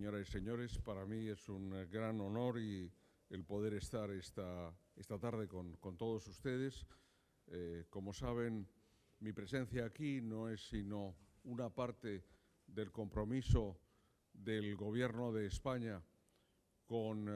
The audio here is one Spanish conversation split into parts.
Señoras y señores, para mí es un gran honor y el poder estar esta tarde con todos ustedes. Como saben, mi presencia aquí no es sino una parte del compromiso del Gobierno de España con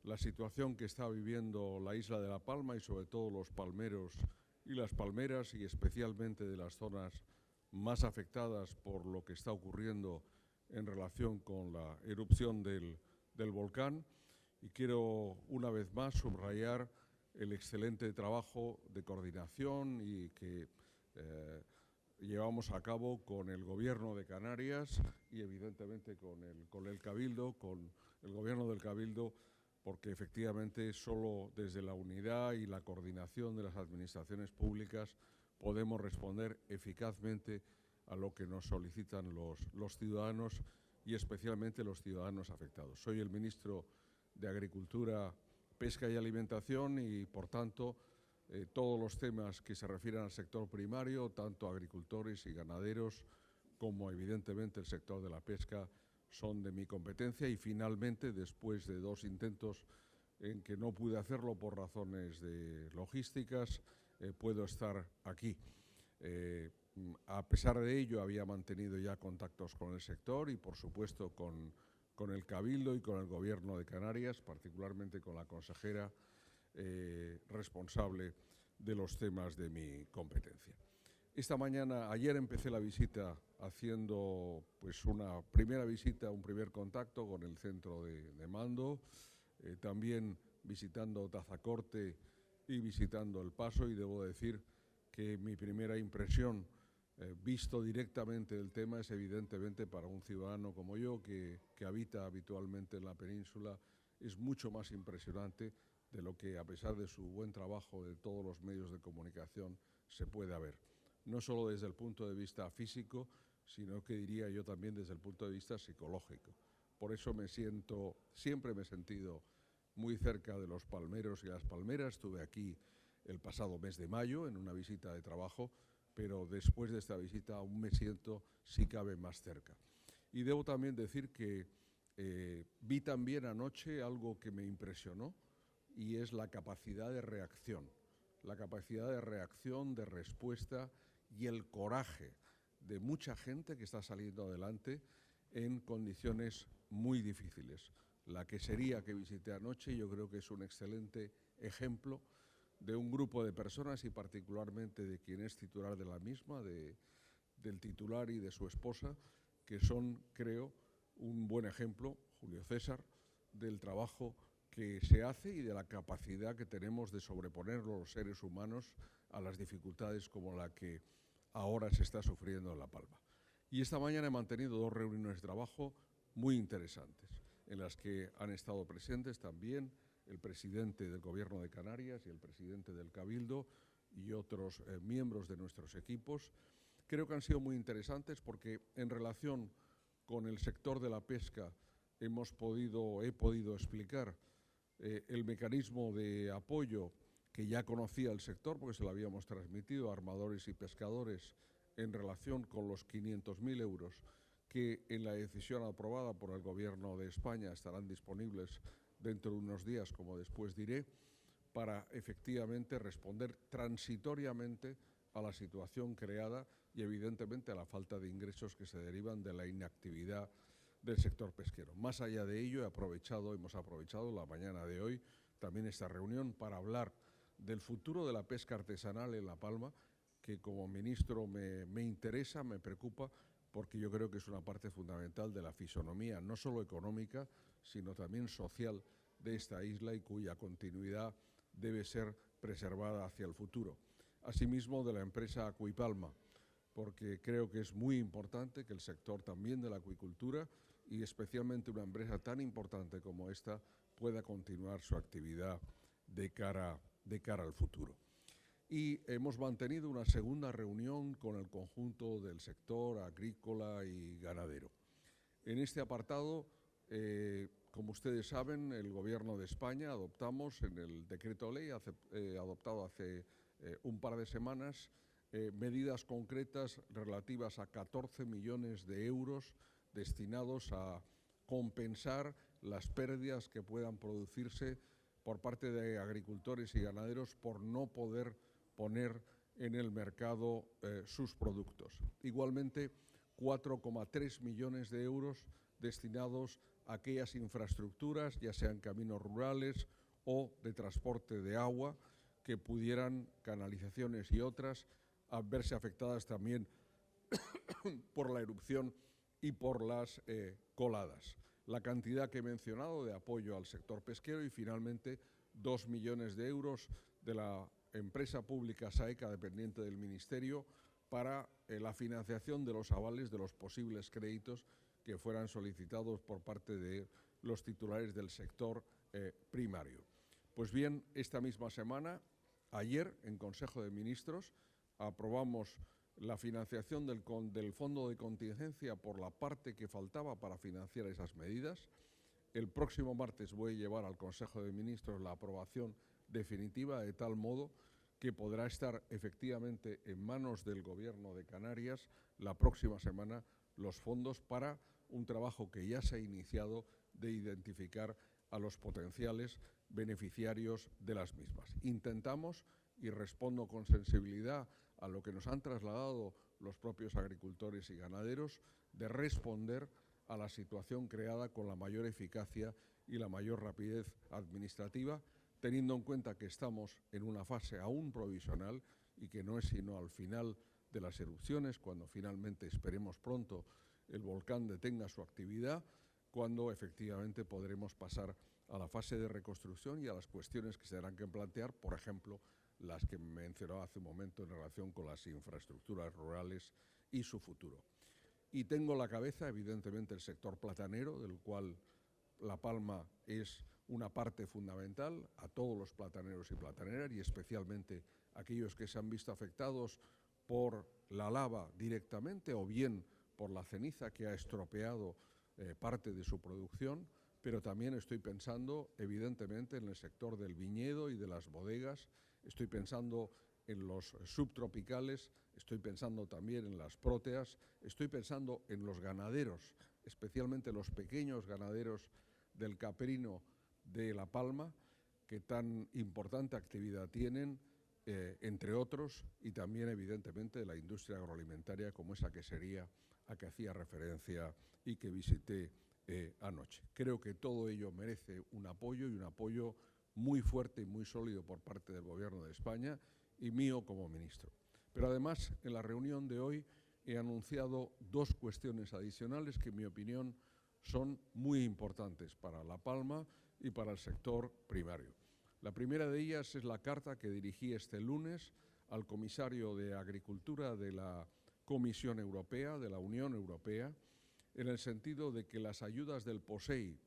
la situación que está viviendo la isla de La Palma y sobre todo los palmeros y las palmeras, y especialmente de las zonas más afectadas por lo que está ocurriendo en relación con la erupción del volcán. Y quiero una vez más subrayar el excelente trabajo de coordinación y que llevamos a cabo con el Gobierno de Canarias y evidentemente con el Cabildo, con el Gobierno del Cabildo, porque efectivamente solo desde la unidad y la coordinación de las administraciones públicas podemos responder eficazmente a lo que nos solicitan los ciudadanos y especialmente los ciudadanos afectados. Soy el ministro de Agricultura, Pesca y Alimentación y, por tanto, todos los temas que se refieren al sector primario, tanto agricultores y ganaderos como, evidentemente, el sector de la pesca, son de mi competencia. Y, finalmente, después de 2 intentos en que no pude hacerlo por razones de logísticas, puedo estar aquí. A pesar de ello, había mantenido ya contactos con el sector y, por supuesto, con el Cabildo y con el Gobierno de Canarias, particularmente con la consejera responsable de los temas de mi competencia. Ayer empecé la visita haciendo pues una primera visita, un primer contacto con el centro de mando, también visitando Tazacorte y visitando El Paso, y debo decir que mi primera impresión, visto directamente el tema, es evidentemente para un ciudadano como yo que habita habitualmente en la península, es mucho más impresionante de lo que, a pesar de su buen trabajo de todos los medios de comunicación, se puede ver. No solo desde el punto de vista físico, sino que diría yo también desde el punto de vista psicológico. Por eso siempre me he sentido muy cerca de los palmeros y las palmeras. Estuve aquí el pasado mes de mayo en una visita de trabajo, pero después de esta visita aún me siento, si cabe, más cerca. Y debo también decir que vi también anoche algo que me impresionó, y es la capacidad de reacción, de respuesta y el coraje de mucha gente que está saliendo adelante en condiciones muy difíciles. La quesería que visité anoche yo creo que es un excelente ejemplo de un grupo de personas, y particularmente de quien es titular de la misma, del titular y de su esposa, que son, creo, un buen ejemplo, Julio César, del trabajo que se hace y de la capacidad que tenemos de sobreponer los seres humanos a las dificultades como la que ahora se está sufriendo en La Palma. Y esta mañana he mantenido 2 reuniones de trabajo muy interesantes, en las que han estado presentes también el presidente del Gobierno de Canarias y el presidente del Cabildo y otros miembros de nuestros equipos. Creo que han sido muy interesantes porque, en relación con el sector de la pesca, he podido explicar el mecanismo de apoyo que ya conocía el sector, porque se lo habíamos transmitido a armadores y pescadores, en relación con los 500.000 euros que, en la decisión aprobada por el Gobierno de España, estarán disponibles dentro de unos días, como después diré, para efectivamente responder transitoriamente a la situación creada y, evidentemente, a la falta de ingresos que se derivan de la inactividad del sector pesquero. Más allá de ello, hemos aprovechado la mañana de hoy también esta reunión para hablar del futuro de la pesca artesanal en La Palma, que como ministro me interesa, me preocupa, porque yo creo que es una parte fundamental de la fisonomía, no solo económica, sino también social de esta isla, y cuya continuidad debe ser preservada hacia el futuro. Asimismo, de la empresa Acuipalma, porque creo que es muy importante que el sector también de la acuicultura, y especialmente una empresa tan importante como esta, pueda continuar su actividad de cara al futuro. Y hemos mantenido una segunda reunión con el conjunto del sector agrícola y ganadero. En este apartado, como ustedes saben, el Gobierno de España adoptamos en el decreto ley adoptado hace un par de semanas medidas concretas relativas a 14 millones de euros destinados a compensar las pérdidas que puedan producirse por parte de agricultores y ganaderos por no poder poner en el mercado sus productos. Igualmente, 4,3 millones de euros destinados a aquellas infraestructuras, ya sean caminos rurales o de transporte de agua, que pudieran, canalizaciones y otras, verse afectadas también por la erupción y por las coladas. La cantidad que he mencionado de apoyo al sector pesquero y, finalmente, 2 millones de euros de la empresa pública SAECA, dependiente del Ministerio, para la financiación de los avales de los posibles créditos que fueran solicitados por parte de los titulares del sector primario. Pues bien, esta misma semana, ayer, en Consejo de Ministros, aprobamos la financiación del fondo de contingencia por la parte que faltaba para financiar esas medidas. El próximo martes voy a llevar al Consejo de Ministros la aprobación definitiva, de tal modo que podrá estar efectivamente en manos del Gobierno de Canarias la próxima semana los fondos para un trabajo que ya se ha iniciado de identificar a los potenciales beneficiarios de las mismas. Intentamos, y respondo con sensibilidad a lo que nos han trasladado los propios agricultores y ganaderos, de responder a la situación creada con la mayor eficacia y la mayor rapidez administrativa, teniendo en cuenta que estamos en una fase aún provisional y que no es sino al final de las erupciones, cuando finalmente, esperemos pronto, el volcán detenga su actividad, cuando efectivamente podremos pasar a la fase de reconstrucción y a las cuestiones que se tendrán que plantear, por ejemplo, las que mencionaba hace un momento en relación con las infraestructuras rurales y su futuro. Y tengo en la cabeza, evidentemente, el sector platanero, del cual La Palma es una parte fundamental, a todos los plataneros y plataneras, y especialmente aquellos que se han visto afectados por la lava directamente o bien por la ceniza que ha estropeado parte de su producción, pero también estoy pensando, evidentemente, en el sector del viñedo y de las bodegas, estoy pensando en los subtropicales, estoy pensando también en las próteas, estoy pensando en los ganaderos, especialmente los pequeños ganaderos del caprino de La Palma, que tan importante actividad tienen, entre otros, y también, evidentemente, de la industria agroalimentaria, como esa que sería a que hacía referencia y que visité anoche. Creo que todo ello merece un apoyo, y un apoyo muy fuerte y muy sólido por parte del Gobierno de España y mío como ministro. Pero además, en la reunión de hoy he anunciado dos cuestiones adicionales que, en mi opinión, son muy importantes para La Palma y para el sector primario. La primera de ellas es la carta que dirigí este lunes al comisario de Agricultura de la Comisión Europea, de la Unión Europea, en el sentido de que las ayudas del POSEI,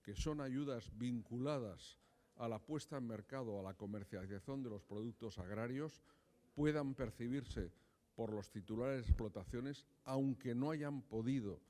que son ayudas vinculadas a la puesta en mercado, a la comercialización de los productos agrarios, puedan percibirse por los titulares de explotaciones, aunque no hayan podido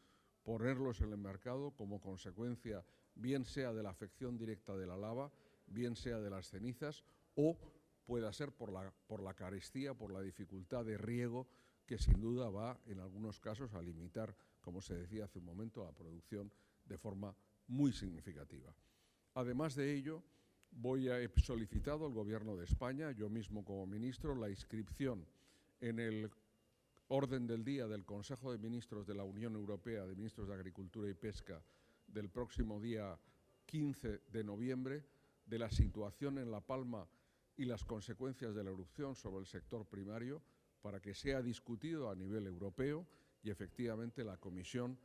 ponerlos en el mercado como consecuencia, bien sea de la afección directa de la lava, bien sea de las cenizas, o pueda ser por la carestía, por la dificultad de riego, que sin duda va, en algunos casos, a limitar, como se decía hace un momento, la producción de forma muy significativa. Además de ello, he solicitado al Gobierno de España, yo mismo como ministro, la inscripción en el orden del día del Consejo de Ministros de la Unión Europea, de Ministros de Agricultura y Pesca, del próximo día 15 de noviembre, de la situación en La Palma y las consecuencias de la erupción sobre el sector primario, para que sea discutido a nivel europeo y efectivamente la Comisión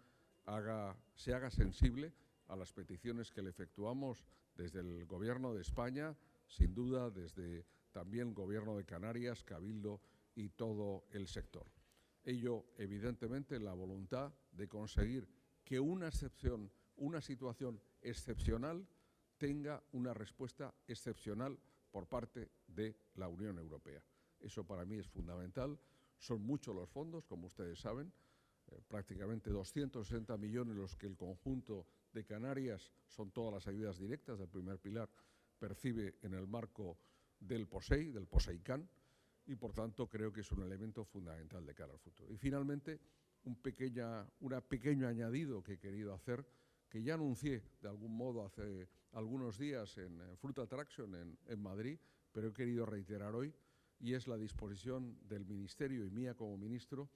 se haga sensible a las peticiones que le efectuamos desde el Gobierno de España, sin duda desde también el Gobierno de Canarias, Cabildo y todo el sector. Ello, evidentemente, la voluntad de conseguir que una situación excepcional tenga una respuesta excepcional por parte de la Unión Europea. Eso para mí es fundamental. Son muchos los fondos, como ustedes saben, prácticamente 260 millones los que el conjunto de Canarias, son todas las ayudas directas del primer pilar, percibe en el marco del POSEI, del POSEICAN, y por tanto creo que es un elemento fundamental de cara al futuro. Y finalmente, un pequeño añadido que he querido hacer que ya anuncié de algún modo hace algunos días en Fruit Attraction en Madrid, pero he querido reiterar hoy, y es la disposición del Ministerio y mía como ministro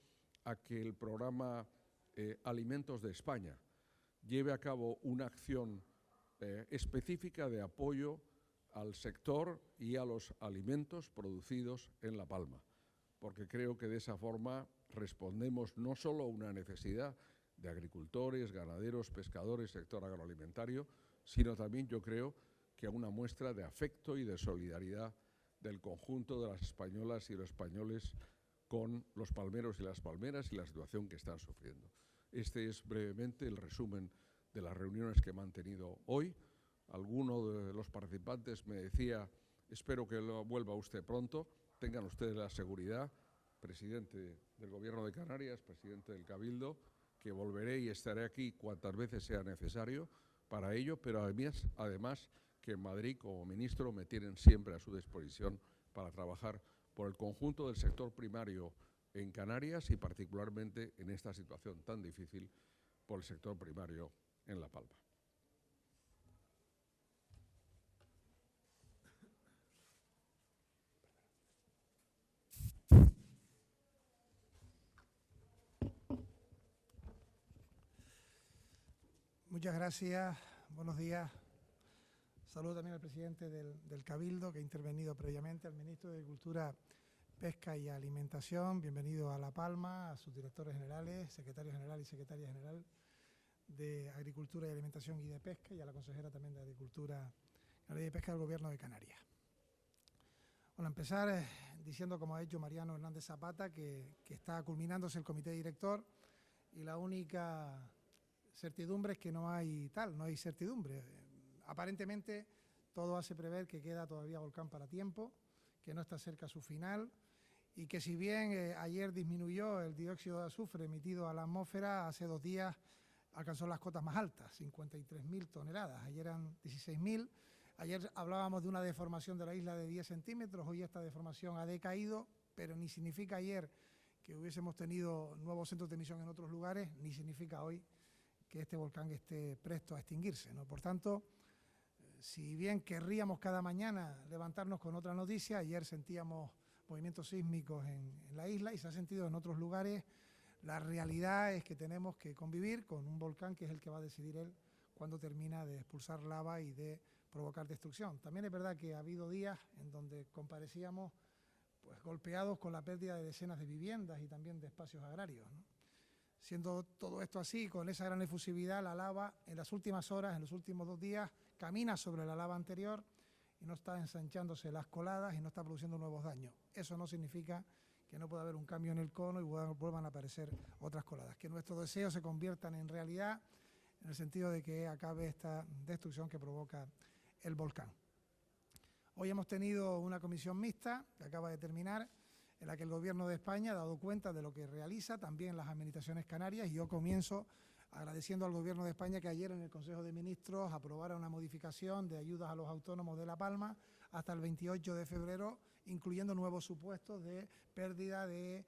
a que el programa Alimentos de España lleve a cabo una acción específica de apoyo al sector y a los alimentos producidos en La Palma, porque creo que de esa forma respondemos no solo a una necesidad de agricultores, ganaderos, pescadores, sector agroalimentario, sino también yo creo que a una muestra de afecto y de solidaridad del conjunto de las españolas y los españoles con los palmeros y las palmeras y la situación que están sufriendo. Este es brevemente el resumen de las reuniones que he mantenido hoy. Alguno de los participantes me decía, espero que vuelva usted pronto, tengan ustedes la seguridad, presidente del Gobierno de Canarias, presidente del Cabildo, que volveré y estaré aquí cuantas veces sea necesario para ello, pero además que en Madrid como ministro me tienen siempre a su disposición para trabajar por el conjunto del sector primario en Canarias y particularmente en esta situación tan difícil por el sector primario en La Palma. Muchas gracias, buenos días. Saludo también al presidente del Cabildo, que ha intervenido previamente, al ministro de Agricultura, Pesca y Alimentación. Bienvenido a La Palma, a sus directores generales, secretario general y secretaria general de Agricultura y Alimentación y de Pesca, y a la consejera también de Agricultura y Pesca del Gobierno de Canarias. Bueno, empezar diciendo, como ha hecho Mariano Hernández Zapata, que está culminándose el comité director y la única certidumbre es que no hay certidumbre. Aparentemente todo hace prever que queda todavía volcán para tiempo, que no está cerca a su final y que si bien ayer disminuyó el dióxido de azufre emitido a la atmósfera, hace 2 días alcanzó las cotas más altas, 53.000 toneladas, ayer eran 16.000. Ayer hablábamos de una deformación de la isla de 10 centímetros, hoy esta deformación ha decaído, pero ni significa ayer que hubiésemos tenido nuevos centros de emisión en otros lugares, ni significa hoy que este volcán esté presto a extinguirse, ¿no? Por tanto, si bien querríamos cada mañana levantarnos con otra noticia, ayer sentíamos movimientos sísmicos en la isla y se ha sentido en otros lugares, la realidad es que tenemos que convivir con un volcán que es el que va a decidir él cuando termina de expulsar lava y de provocar destrucción. También es verdad que ha habido días en donde comparecíamos pues, golpeados con la pérdida de decenas de viviendas y también de espacios agrarios, ¿no? Siendo todo esto así, con esa gran efusividad, la lava en las últimas horas, en los últimos 2 días, camina sobre la lava anterior y no está ensanchándose las coladas y no está produciendo nuevos daños. Eso no significa que no pueda haber un cambio en el cono y vuelvan a aparecer otras coladas. Que nuestros deseos se conviertan en realidad en el sentido de que acabe esta destrucción que provoca el volcán. Hoy hemos tenido una comisión mixta que acaba de terminar, en la que el Gobierno de España ha dado cuenta de lo que realiza, también las administraciones canarias, y yo comienzo agradeciendo al Gobierno de España que ayer en el Consejo de Ministros aprobara una modificación de ayudas a los autónomos de La Palma hasta el 28 de febrero, incluyendo nuevos supuestos de pérdida de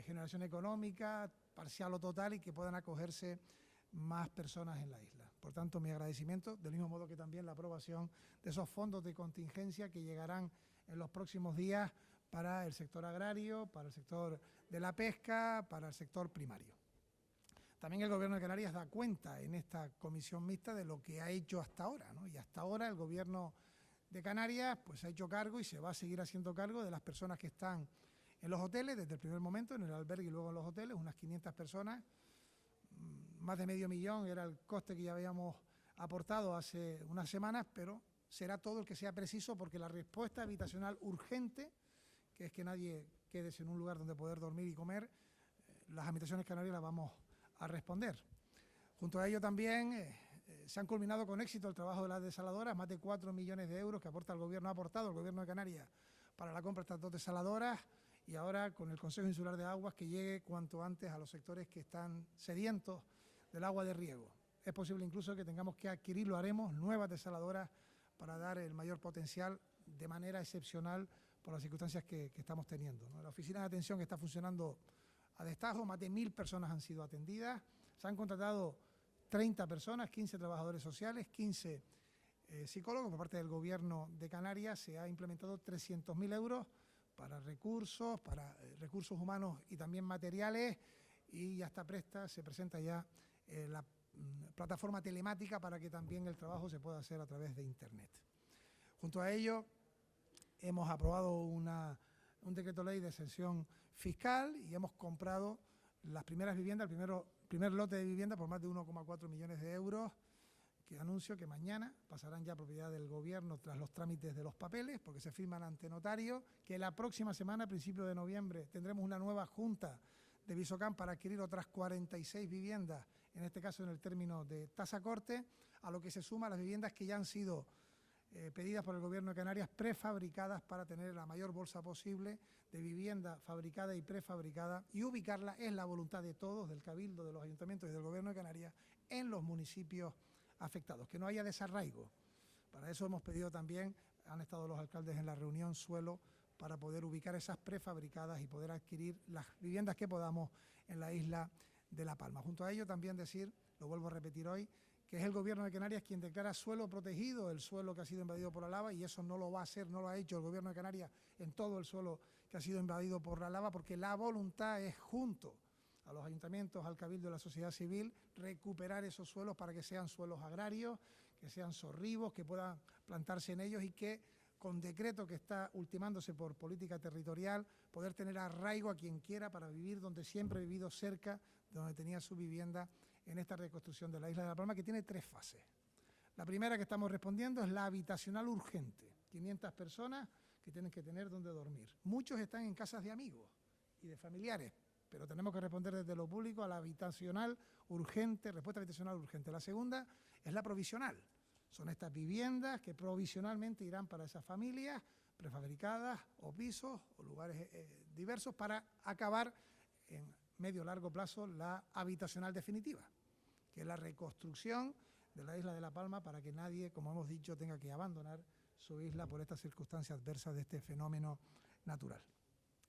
generación económica, parcial o total, y que puedan acogerse más personas en la isla. Por tanto, mi agradecimiento, del mismo modo que también la aprobación de esos fondos de contingencia que llegarán en los próximos días para el sector agrario, para el sector de la pesca, para el sector primario. También el Gobierno de Canarias da cuenta en esta comisión mixta de lo que ha hecho hasta ahora, ¿no? Y hasta ahora el Gobierno de Canarias pues, ha hecho cargo y se va a seguir haciendo cargo de las personas que están en los hoteles, desde el primer momento, en el albergue y luego en los hoteles, unas 500 personas, más de medio millón era el coste que ya habíamos aportado hace unas semanas, pero será todo el que sea preciso porque la respuesta habitacional urgente, que es que nadie quede sin un lugar donde poder dormir y comer, las administraciones canarias las vamos a responder. Junto a ello también se han culminado con éxito el trabajo de las desaladoras, más de 4 millones de euros que ha aportado el Gobierno de Canarias para la compra de estas 2 desaladoras, y ahora con el Consejo Insular de Aguas que llegue cuanto antes a los sectores que están sedientos del agua de riego. Es posible incluso que tengamos que adquirir, lo haremos, nuevas desaladoras para dar el mayor potencial de manera excepcional por las circunstancias que estamos teniendo, ¿no? La oficina de atención está funcionando a destajo, más de 1.000 personas han sido atendidas, se han contratado 30 personas, 15 trabajadores sociales, 15 psicólogos. Por parte del Gobierno de Canarias se ha implementado 300.000 euros para recursos humanos y también materiales, y ya está presta, se presenta ya la plataforma telemática para que también el trabajo se pueda hacer a través de Internet. Junto a ello, hemos aprobado un decreto ley de exención fiscal y hemos comprado las primeras viviendas, el primer lote de viviendas por más de 1,4 millones de euros, que anuncio que mañana pasarán ya a propiedad del Gobierno tras los trámites de los papeles, porque se firman ante notario, que la próxima semana, a principios de noviembre, tendremos una nueva junta de Visocam para adquirir otras 46 viviendas, en este caso en el término de tasa corte, a lo que se suman las viviendas que ya han sido pedidas por el Gobierno de Canarias, prefabricadas, para tener la mayor bolsa posible de vivienda fabricada y prefabricada, y ubicarla es la voluntad de todos, del Cabildo, de los ayuntamientos y del Gobierno de Canarias, en los municipios afectados, que no haya desarraigo. Para eso hemos pedido también, han estado los alcaldes en la reunión suelo, para poder ubicar esas prefabricadas y poder adquirir las viviendas que podamos en la isla de La Palma. Junto a ello también decir, lo vuelvo a repetir hoy, que es el Gobierno de Canarias quien declara suelo protegido el suelo que ha sido invadido por la lava, y eso no lo va a hacer, no lo ha hecho el Gobierno de Canarias en todo el suelo que ha sido invadido por la lava, porque la voluntad es, junto a los ayuntamientos, al Cabildo y a la sociedad civil, recuperar esos suelos para que sean suelos agrarios, que sean sorribos, que puedan plantarse en ellos, y que con decreto que está ultimándose por política territorial, poder tener arraigo a quien quiera para vivir donde siempre ha vivido, cerca de donde tenía su vivienda, en esta reconstrucción de la isla de La Palma, que tiene 3 fases. La primera que estamos respondiendo es la habitacional urgente, 500 personas que tienen que tener donde dormir. Muchos están en casas de amigos y de familiares, pero tenemos que responder desde lo público a la habitacional urgente, respuesta habitacional urgente. La segunda es la provisional. Son estas viviendas que provisionalmente irán para esas familias, prefabricadas o pisos o lugares diversos, para acabar en medio largo plazo la habitacional definitiva, que es la reconstrucción de la isla de La Palma, para que nadie, como hemos dicho, tenga que abandonar su isla por estas circunstancias adversas de este fenómeno natural.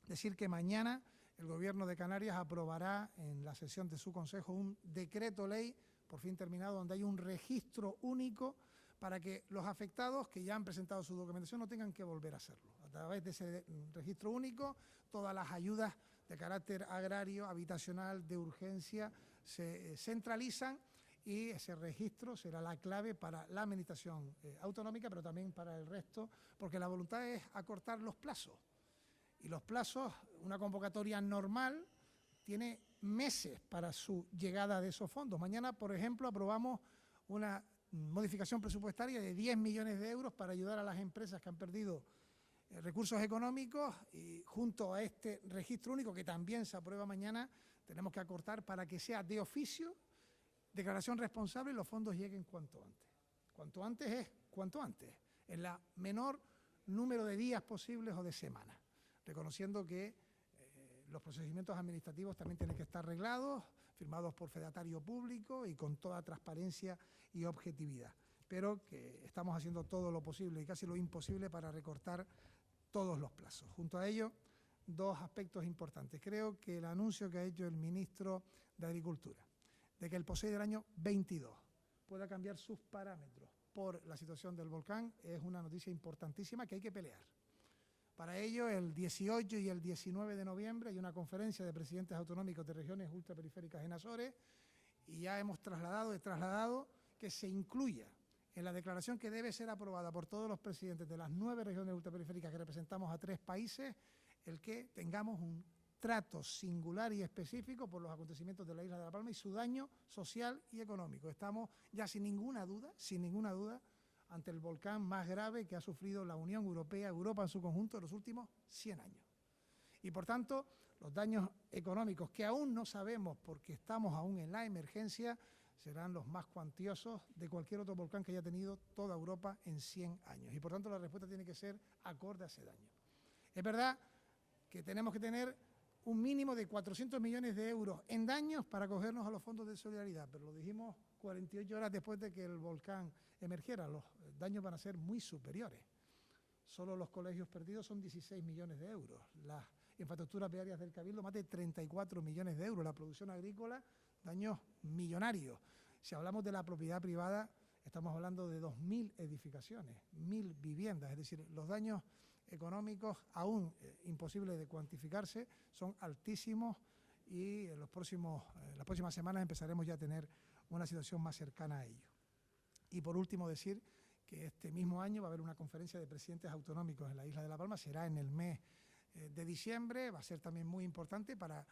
Decir que mañana el Gobierno de Canarias aprobará en la sesión de su Consejo un decreto ley, por fin terminado, donde hay un registro único para que los afectados que ya han presentado su documentación no tengan que volver a hacerlo. A través de ese registro único, todas las ayudas de carácter agrario, habitacional, de urgencia, se centralizan, y ese registro será la clave para la administración autonómica, pero también para el resto, porque la voluntad es acortar los plazos. Y los plazos, una convocatoria normal, tiene meses para su llegada de esos fondos. Mañana, por ejemplo, aprobamos una modificación presupuestaria de 10 millones de euros para ayudar a las empresas que han perdido recursos económicos, y junto a este registro único, que también se aprueba mañana, tenemos que acortar para que sea de oficio, declaración responsable, y los fondos lleguen cuanto antes. Cuanto antes es cuanto antes, en la menor número de días posibles o de semanas, reconociendo que los procedimientos administrativos también tienen que estar arreglados, firmados por fedatario público y con toda transparencia y objetividad, pero que estamos haciendo todo lo posible y casi lo imposible para recortar todos los plazos. Junto a ello, 2 aspectos importantes. Creo que el anuncio que ha hecho el ministro de Agricultura, de que el POSEI del año 22 pueda cambiar sus parámetros por la situación del volcán, es una noticia importantísima que hay que pelear. Para ello, el 18 y el 19 de noviembre hay una conferencia de presidentes autonómicos de regiones ultraperiféricas en Azores, y ya he trasladado que se incluya en la declaración, que debe ser aprobada por todos los presidentes de las 9 regiones ultraperiféricas que representamos a 3 países, el que tengamos un trato singular y específico por los acontecimientos de la isla de La Palma y su daño social y económico. Estamos ya sin ninguna duda, ante el volcán más grave que ha sufrido la Unión Europea, Europa en su conjunto, en los últimos 100 años. Y por tanto, los daños económicos, que aún no sabemos porque estamos aún en la emergencia, serán los más cuantiosos de cualquier otro volcán que haya tenido toda Europa en 100 años. Y por tanto, la respuesta tiene que ser acorde a ese daño. Es verdad que tenemos que tener un mínimo de 400 millones de euros en daños para acogernos a los fondos de solidaridad, pero lo dijimos 48 horas después de que el volcán emergiera. Los daños van a ser muy superiores. Solo los colegios perdidos son 16 millones de euros. Las infraestructuras viarias del Cabildo, más de 34 millones de euros. La producción agrícola, daños millonarios. Si hablamos de la propiedad privada, estamos hablando de 2.000 edificaciones, 1.000 viviendas, es decir, los daños económicos aún imposibles de cuantificarse son altísimos y en las próximas semanas empezaremos ya a tener una situación más cercana a ello. Y por último decir que este mismo año va a haber una conferencia de presidentes autonómicos en la isla de La Palma, será en el mes de diciembre, va a ser también muy importante para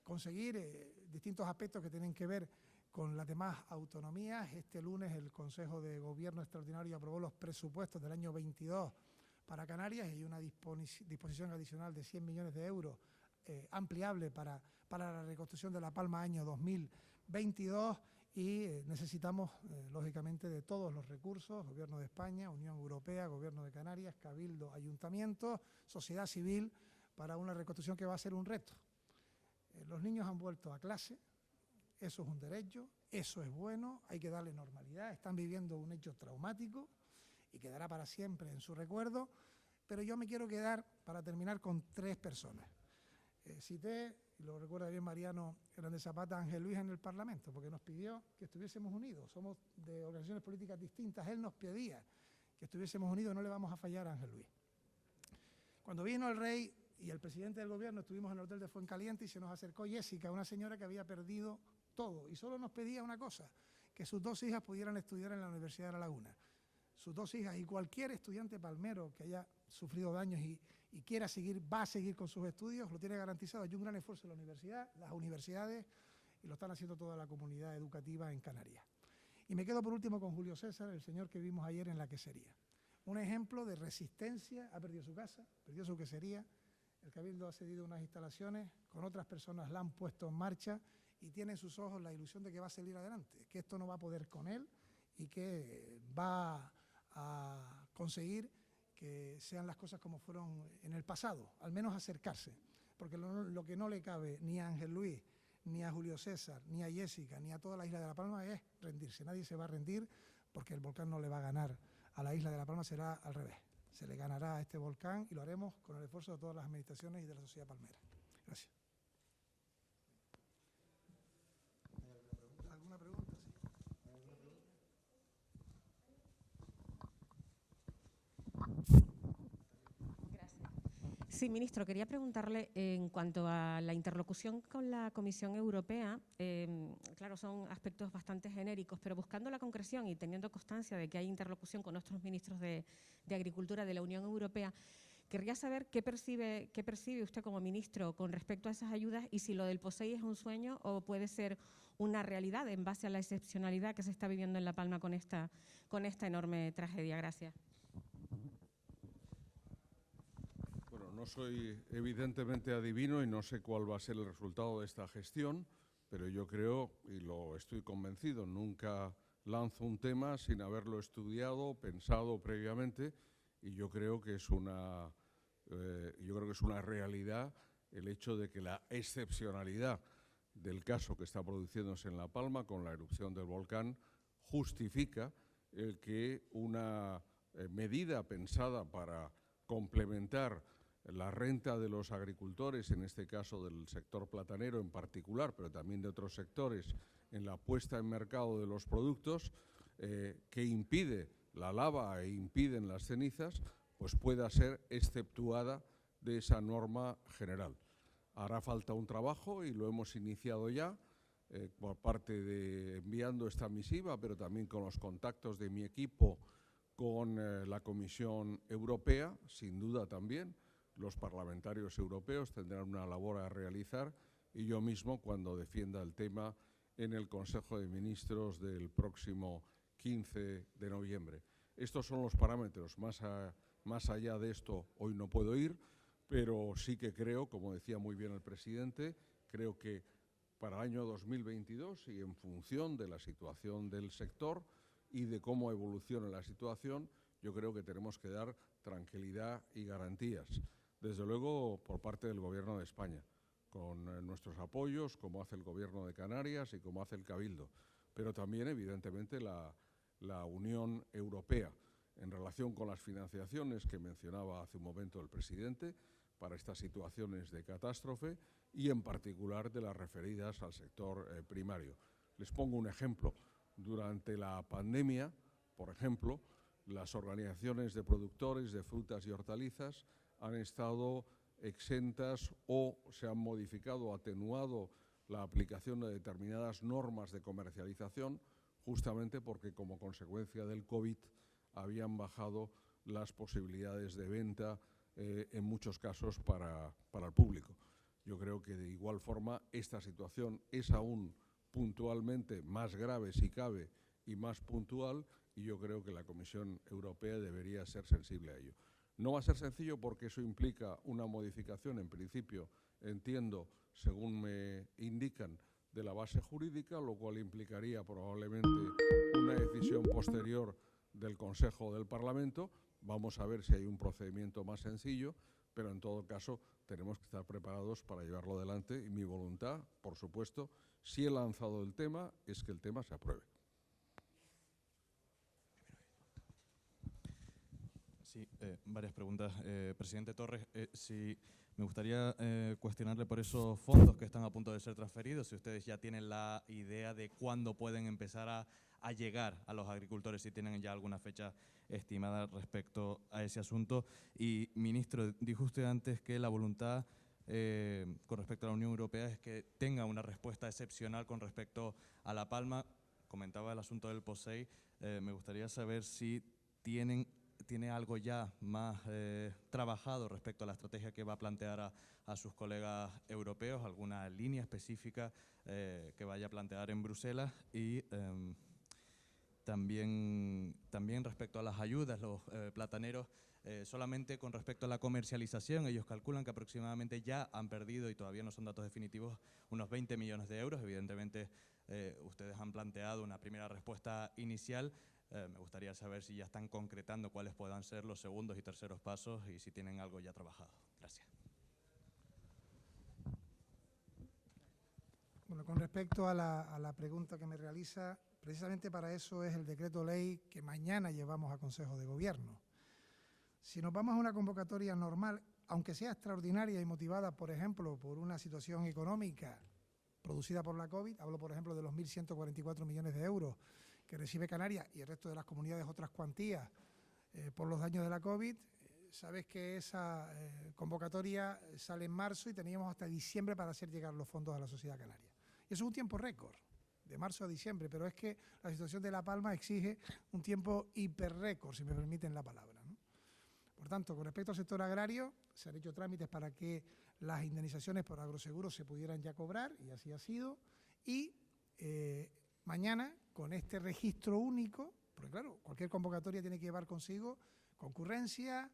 conseguir distintos aspectos que tienen que ver con las demás autonomías. Este lunes el Consejo de Gobierno Extraordinario aprobó los presupuestos del año 22 para Canarias y hay una disposición adicional de 100 millones de euros ampliable para la reconstrucción de La Palma año 2022 y necesitamos, lógicamente, de todos los recursos, Gobierno de España, Unión Europea, Gobierno de Canarias, Cabildo, Ayuntamientos, sociedad civil, para una reconstrucción que va a ser un reto. Los niños han vuelto a clase, eso es un derecho, eso es bueno, hay que darle normalidad, están viviendo un hecho traumático y quedará para siempre en su recuerdo, pero yo me quiero quedar, para terminar, con 3 personas. Cité, y lo recuerda bien Mariano Hernández Zapata, a Ángel Luis en el Parlamento, porque nos pidió que estuviésemos unidos, somos de organizaciones políticas distintas, él nos pedía que estuviésemos unidos, no le vamos a fallar a Ángel Luis. Cuando vino el rey y el presidente del gobierno, estuvimos en el hotel de Fuencaliente y se nos acercó Jessica, una señora que había perdido todo y solo nos pedía una cosa, que sus 2 hijas pudieran estudiar en la Universidad de La Laguna. Sus 2 hijas y cualquier estudiante palmero que haya sufrido daños y quiera seguir, va a seguir con sus estudios, lo tiene garantizado. Hay un gran esfuerzo en la universidad, las universidades, y lo están haciendo toda la comunidad educativa en Canarias. Y me quedo por último con Julio César, el señor que vimos ayer en la quesería. Un ejemplo de resistencia, ha perdido su casa, perdió su quesería, el Cabildo ha cedido unas instalaciones, con otras personas la han puesto en marcha y tiene en sus ojos la ilusión de que va a salir adelante, que esto no va a poder con él y que va a conseguir que sean las cosas como fueron en el pasado, al menos acercarse, porque lo que no le cabe ni a Ángel Luis, ni a Julio César, ni a Jessica, ni a toda la isla de La Palma es rendirse. Nadie se va a rendir porque el volcán no le va a ganar a la isla de La Palma, será al revés. Se le ganará a este volcán y lo haremos con el esfuerzo de todas las administraciones y de la sociedad palmera. Gracias. ¿Alguna pregunta? Sí, ministro, quería preguntarle en cuanto a la interlocución con la Comisión Europea, claro, son aspectos bastante genéricos, pero buscando la concreción y teniendo constancia de que hay interlocución con nuestros ministros de Agricultura de la Unión Europea, querría saber qué percibe usted como ministro con respecto a esas ayudas y si lo del POSEI es un sueño o puede ser una realidad en base a la excepcionalidad que se está viviendo en La Palma con esta enorme tragedia. Gracias. No soy evidentemente adivino y no sé cuál va a ser el resultado de esta gestión, pero yo creo, y lo estoy convencido, nunca lanzo un tema sin haberlo estudiado, pensado previamente, y yo creo que es una realidad el hecho de que la excepcionalidad del caso que está produciéndose en La Palma con la erupción del volcán justifica el que una medida pensada para complementar la renta de los agricultores, en este caso del sector platanero en particular, pero también de otros sectores, en la puesta en mercado de los productos, que impide la lava e impiden las cenizas, pues pueda ser exceptuada de esa norma general. Hará falta un trabajo y lo hemos iniciado ya, por parte de enviando esta misiva, pero también con los contactos de mi equipo con la Comisión Europea, sin duda también. Los parlamentarios europeos tendrán una labor a realizar y yo mismo cuando defienda el tema en el Consejo de Ministros del próximo 15 de noviembre. Estos son los parámetros. Más allá de esto hoy no puedo ir, pero sí que creo, como decía muy bien el presidente, creo que para el año 2022 y en función de la situación del sector y de cómo evolucione la situación, yo creo que tenemos que dar tranquilidad y garantías. Desde luego, por parte del Gobierno de España, con nuestros apoyos, como hace el Gobierno de Canarias y como hace el Cabildo, pero también, evidentemente, la Unión Europea, en relación con las financiaciones que mencionaba hace un momento el presidente, para estas situaciones de catástrofe y, en particular, de las referidas al sector primario. Les pongo un ejemplo. Durante la pandemia, por ejemplo, las organizaciones de productores de frutas y hortalizas han estado exentas o se han modificado o atenuado la aplicación de determinadas normas de comercialización, justamente porque como consecuencia del COVID habían bajado las posibilidades de venta en muchos casos para el público. Yo creo que de igual forma esta situación es aún puntualmente más grave si cabe y más puntual, y yo creo que la Comisión Europea debería ser sensible a ello. No va a ser sencillo porque eso implica una modificación, en principio, entiendo, según me indican, de la base jurídica, lo cual implicaría probablemente una decisión posterior del Consejo o del Parlamento. Vamos a ver si hay un procedimiento más sencillo, pero en todo caso tenemos que estar preparados para llevarlo adelante y mi voluntad, por supuesto, si he lanzado el tema, es que el tema se apruebe. Sí, varias preguntas. Presidente Torres, me gustaría cuestionarle por esos fondos que están a punto de ser transferidos, si ustedes ya tienen la idea de cuándo pueden empezar a llegar a los agricultores, si tienen ya alguna fecha estimada respecto a ese asunto. Y, ministro, dijo usted antes que la voluntad con respecto a la Unión Europea es que tenga una respuesta excepcional con respecto a La Palma. Comentaba el asunto del POSEI. Me gustaría saber si tiene algo ya más trabajado respecto a la estrategia que va a plantear a sus colegas europeos, alguna línea específica que vaya a plantear en Bruselas. Y también respecto a las ayudas, los plataneros, solamente con respecto a la comercialización, ellos calculan que aproximadamente ya han perdido, y todavía no son datos definitivos, unos 20 millones de euros. Evidentemente, ustedes han planteado una primera respuesta inicial. Me gustaría saber si ya están concretando cuáles puedan ser los segundos y terceros pasos y si tienen algo ya trabajado. Gracias. Bueno, con respecto a la pregunta que me realiza, precisamente para eso es el decreto ley que mañana llevamos a Consejo de Gobierno. Si nos vamos a una convocatoria normal, aunque sea extraordinaria y motivada, por ejemplo, por una situación económica producida por la COVID, hablo, por ejemplo, de los 1.144 millones de euros que recibe Canarias y el resto de las comunidades otras cuantías por los daños de la COVID, sabes que esa convocatoria sale en marzo y teníamos hasta diciembre para hacer llegar los fondos a la sociedad canaria. Y eso es un tiempo récord, de marzo a diciembre, pero es que la situación de La Palma exige un tiempo hiperrécord, si me permiten la palabra, ¿no? Por tanto, con respecto al sector agrario, se han hecho trámites para que las indemnizaciones por agroseguros se pudieran ya cobrar, y así ha sido, y mañana, con este registro único, porque claro, cualquier convocatoria tiene que llevar consigo concurrencia,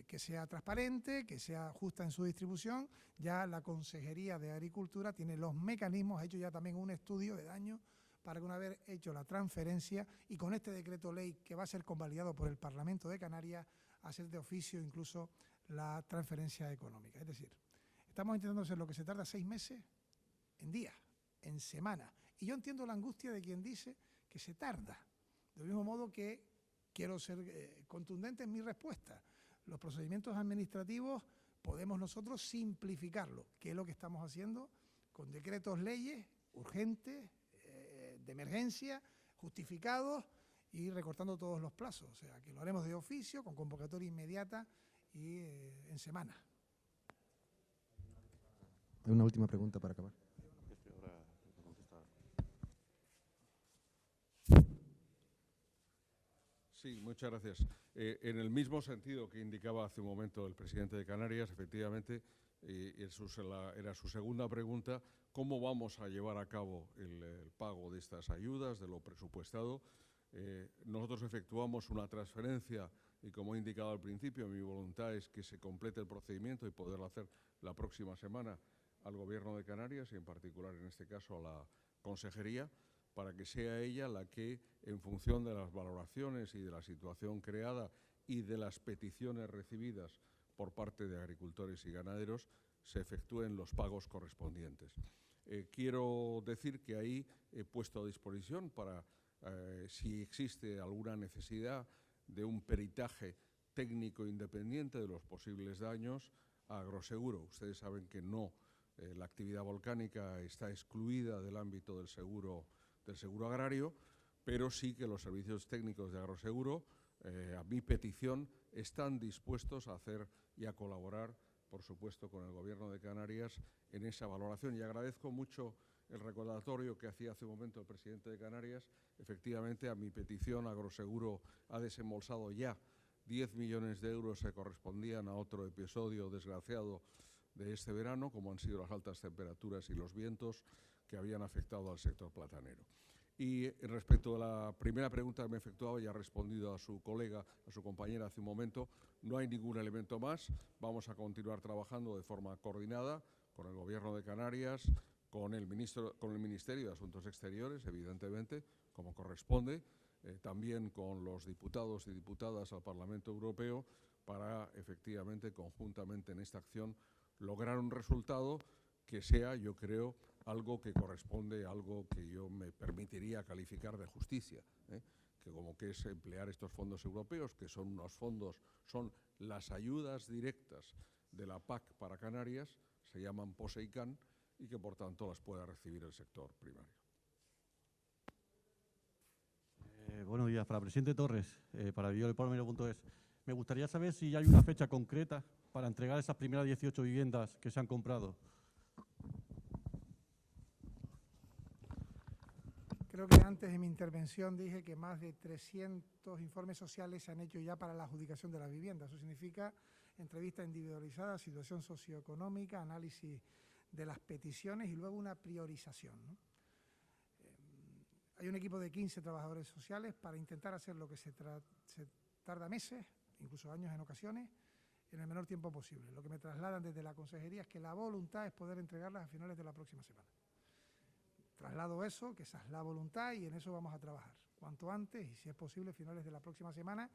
que sea transparente, que sea justa en su distribución. Ya la Consejería de Agricultura tiene los mecanismos, ha hecho ya también un estudio de daño para que una vez hecho la transferencia y con este decreto ley que va a ser convalidado por el Parlamento de Canarias, hacer de oficio incluso la transferencia económica. Es decir, estamos intentando hacer lo que se tarda 6 meses en días, en semanas. Y yo entiendo la angustia de quien dice que se tarda. Del mismo modo que quiero ser contundente en mi respuesta. Los procedimientos administrativos podemos nosotros simplificarlo, que es lo que estamos haciendo con decretos leyes urgentes, de emergencia, justificados y recortando todos los plazos. O sea, que lo haremos de oficio, con convocatoria inmediata y en semana. Hay una última pregunta para acabar. Sí, muchas gracias. En el mismo sentido que indicaba hace un momento el presidente de Canarias, efectivamente, era su segunda pregunta, ¿cómo vamos a llevar a cabo el pago de estas ayudas, de lo presupuestado? Nosotros efectuamos una transferencia y, como he indicado al principio, mi voluntad es que se complete el procedimiento y poderlo hacer la próxima semana al Gobierno de Canarias y, en particular, en este caso, a la Consejería, para que sea ella la que, en función de las valoraciones y de la situación creada y de las peticiones recibidas por parte de agricultores y ganaderos, se efectúen los pagos correspondientes. Quiero decir que ahí he puesto a disposición para, si existe alguna necesidad de un peritaje técnico independiente de los posibles daños, a Agroseguro. Ustedes saben que no, la actividad volcánica está excluida del ámbito del seguro agrario, pero sí que los servicios técnicos de Agroseguro, a mi petición, están dispuestos a hacer y a colaborar, por supuesto, con el Gobierno de Canarias en esa valoración. Y agradezco mucho el recordatorio que hacía hace un momento el presidente de Canarias. Efectivamente, a mi petición, Agroseguro ha desembolsado ya 10 millones de euros que correspondían a otro episodio desgraciado de este verano, como han sido las altas temperaturas y los vientos que habían afectado al sector platanero. Y respecto a la primera pregunta que me efectuaba, ya ha respondido a su colega, a su compañera hace un momento, no hay ningún elemento más. Vamos a continuar trabajando de forma coordinada con el Gobierno de Canarias, con el Ministerio de Asuntos Exteriores, evidentemente, como corresponde, también con los diputados y diputadas al Parlamento Europeo, para efectivamente, conjuntamente en esta acción, lograr un resultado que sea, yo creo, algo que corresponde, algo que yo me permitiría calificar de justicia, que como que es emplear estos fondos europeos, que son unos fondos, son las ayudas directas de la PAC para Canarias, se llaman POSEICAN, y que por tanto las pueda recibir el sector primario. Buenos días, para el presidente Torres, para Videolepalmero.es. Me gustaría saber si hay una fecha concreta para entregar esas primeras 18 viviendas que se han comprado. Creo que antes en mi intervención dije que más de 300 informes sociales se han hecho ya para la adjudicación de las viviendas. Eso significa entrevista individualizada, situación socioeconómica, análisis de las peticiones y luego una priorización, ¿no? Hay un equipo de 15 trabajadores sociales para intentar hacer lo que se tarda meses, incluso años en ocasiones, en el menor tiempo posible. Lo que me trasladan desde la consejería es que la voluntad es poder entregarlas a finales de la próxima semana. Traslado eso, que esa es la voluntad y en eso vamos a trabajar cuanto antes y si es posible finales de la próxima semana,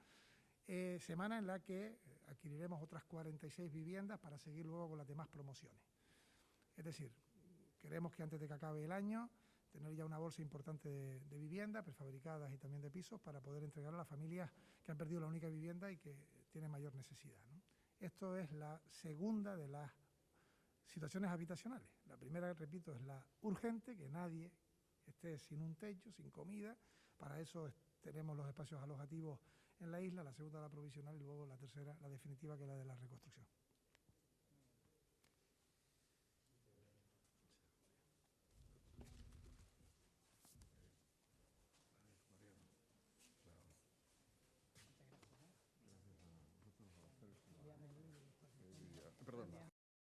semana en la que adquiriremos otras 46 viviendas para seguir luego con las demás promociones. Es decir, queremos que antes de que acabe el año tener ya una bolsa importante de viviendas prefabricadas y también de pisos para poder entregar a las familias que han perdido la única vivienda y que tienen mayor necesidad, ¿no? Esto es la segunda de las situaciones habitacionales. La primera, repito, es la urgente, que nadie esté sin un techo, sin comida. Para eso tenemos los espacios alojativos en la isla. La segunda, la provisional, y luego la tercera, la definitiva, que es la de la reconstrucción.